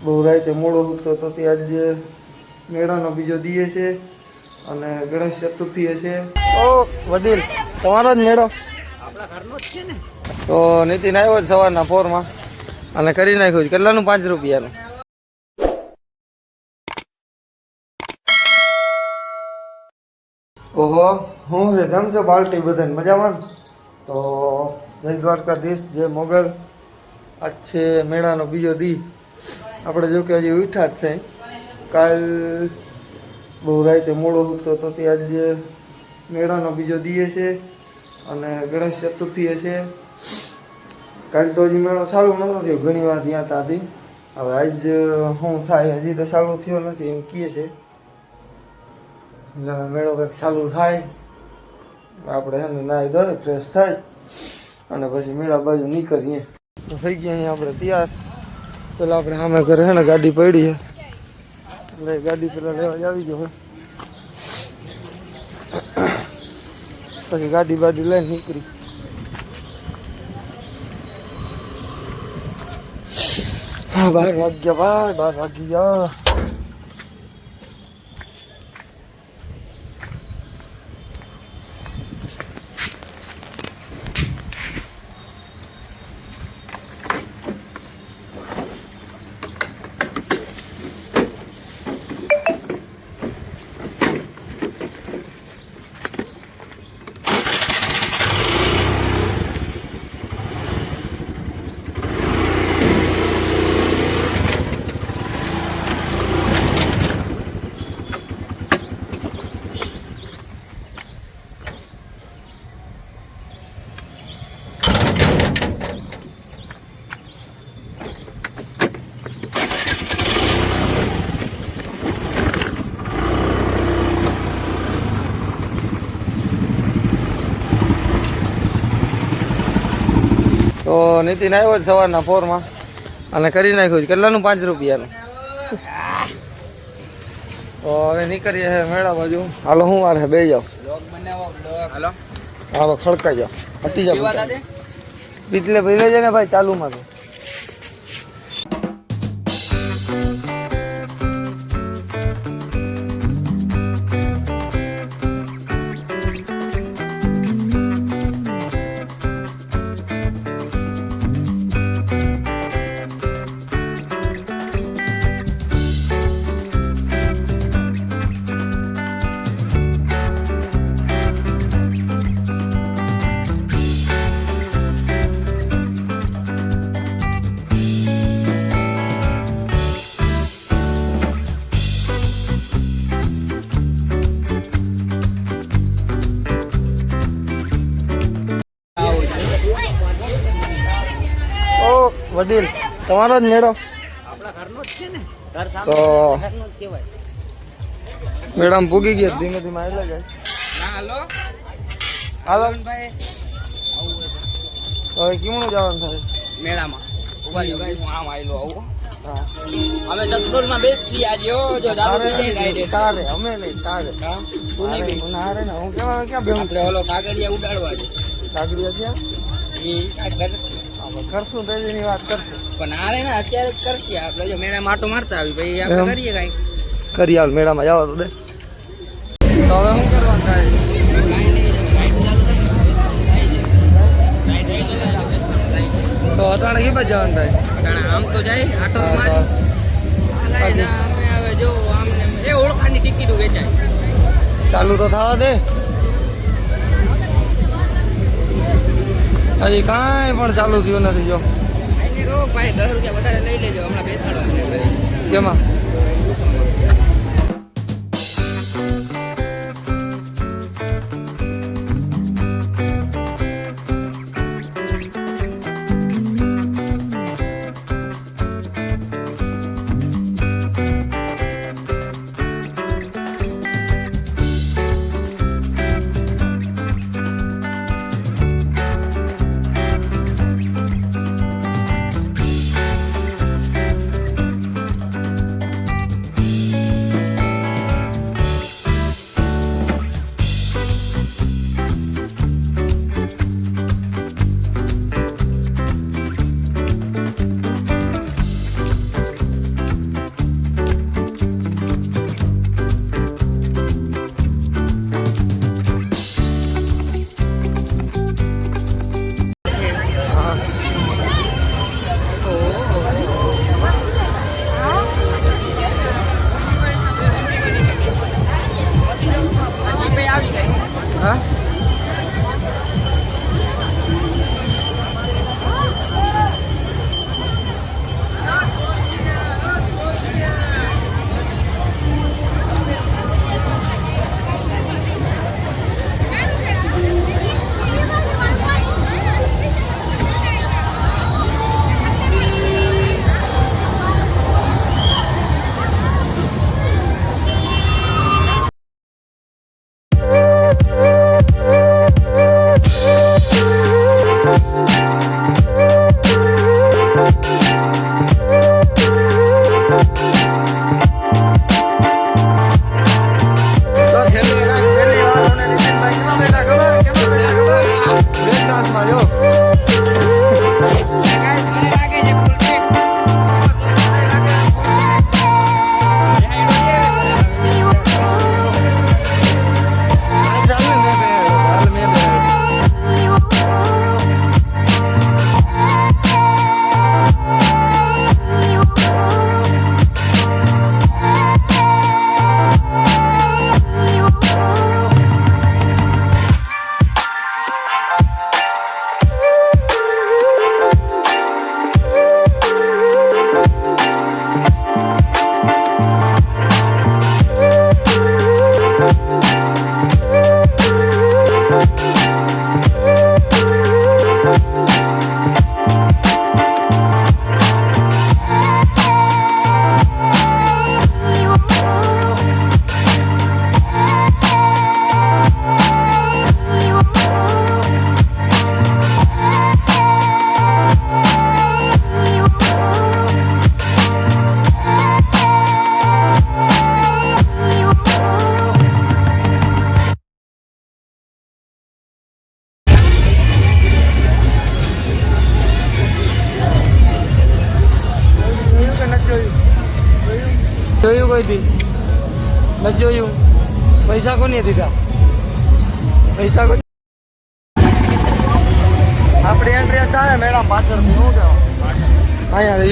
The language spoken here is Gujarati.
બહુ રાતે મોડો ઉઠતો તો તે આજ મેળાનો બીજો દીએ છે અને ગણેશ ચતુર્થી છે. ઓ વડીલ તમારો જ મેળો આપણા ઘરનો જ છે ને. તો નીતિન આવ્યો જ સવારના પોરમાં અને કરી નાખ્યું છે. કેટલાનું? 5 રૂપિયાનું. ઓહો શું છે? કેમ છે પાર્ટી બધાને મજામાં? તો જય દ્વારકાધીશ, જય મોગલ. આજ છે મેળાનો બીજો દી. આપણે જો કે હજી ઉઠા જ છે. કાલ બહુ રાતે મોડો ઉઠતો તો તે આજ મેળાનો બીજો દીએ છે અને ગણેશ ચતુર્થી છે. કાલ તો હજી મેળો ચાલુ નતો થયો, ઘણી વાર ત્યાં ત્યાંથી. હવે આજ શું થાય હજી તો ચાલુ થયો નથી એમ કહે છે. એટલે મેળો કંઈક ચાલુ થાય આપણે છે ને નાહી ધોઈ ફ્રેશ થાય અને પછી મેળા બાજુ નીકળીએ. તો થઈ ગયા અહીંયા આપણે તૈયાર. પેલા આપણે સામે ઘરે છે ને ગાડી પડી છે એટલે ગાડી પેલા લેવા જ આવી ગયો. પછી ગાડી બાડી લઈને નીકળી. હા 12 વાગ્યા ભાઈ, 12 વાગી ગયા. તો નીતિન આવ્યો જ સવારના પોરમાં અને કરી નાખ્યું છે. કેટલાનું? 5 રૂપિયાનું. તો હવે નીકળીએ છે મેળા બાજુ. હાલો હું વાર છે બે જાઓ. હાલો ખડકાઈ જાઓ, હટી જાઓ. પીતલે ભરી છે ને ભાઈ ચાલુમાં. તો વડીલ તમારો જ મેળો આપણા ઘરનો જ છે ને. ઘર તો ઘરનો જ કહેવાય. મેળામાં પૂગી ગયા. ધીમે ધીમે આવેલા જાય. હાલો હાલો ભાઈ, હવે કેમનું જવાનું થાય મેળામાં ઉભા જો ગાઈસ, હું આમ આયલો આવું. હા અમે ચતુર્માં બેસી આજો જો દારૂ પી જાય ગાઈડે. તારે અમે નહીં તારે તું નહીં બી. મને હારે ને હું કેવા ક્યાં બેહું? આપણે ઓલો કાગળિયા ઉડાડવા છે લાગડી ત્યાં એ કાંઈ કરશે આપણે કરશું તો એની વાત કરશું. પણ હારે ને અત્યારે જ કરશે. આપણે જો મેળા માટો મારતા આવી ભાઈ આપણે કરીએ કાંઈક. કરી આવ મેળામાં જવા તો દે. તો હવે શું કરવાનું થાય? તો અટાણે કે બાજુ જવાનું થાય? આમ તો જાય આટો મારી અમે હવે જો આમને એ ઓળખાની ટિકિટો વેચાય. ચાલુ તો થવા દે. હજી કાંઈ પણ ચાલુ થયું નથી. જો એને કહો ભાઈ 10 રૂપિયા વધારે લઈ લેજો, હમણાં બેસાડો અમને ઘરે. કેમાં? જોયું કોઈ દી નથી જોયું. પૈસા કોને દીધા? પૈસા કોઈ આપણે એન્ટ્રી થાય મેડમ પાછળથી શું કહેવાય? અહીંયાથી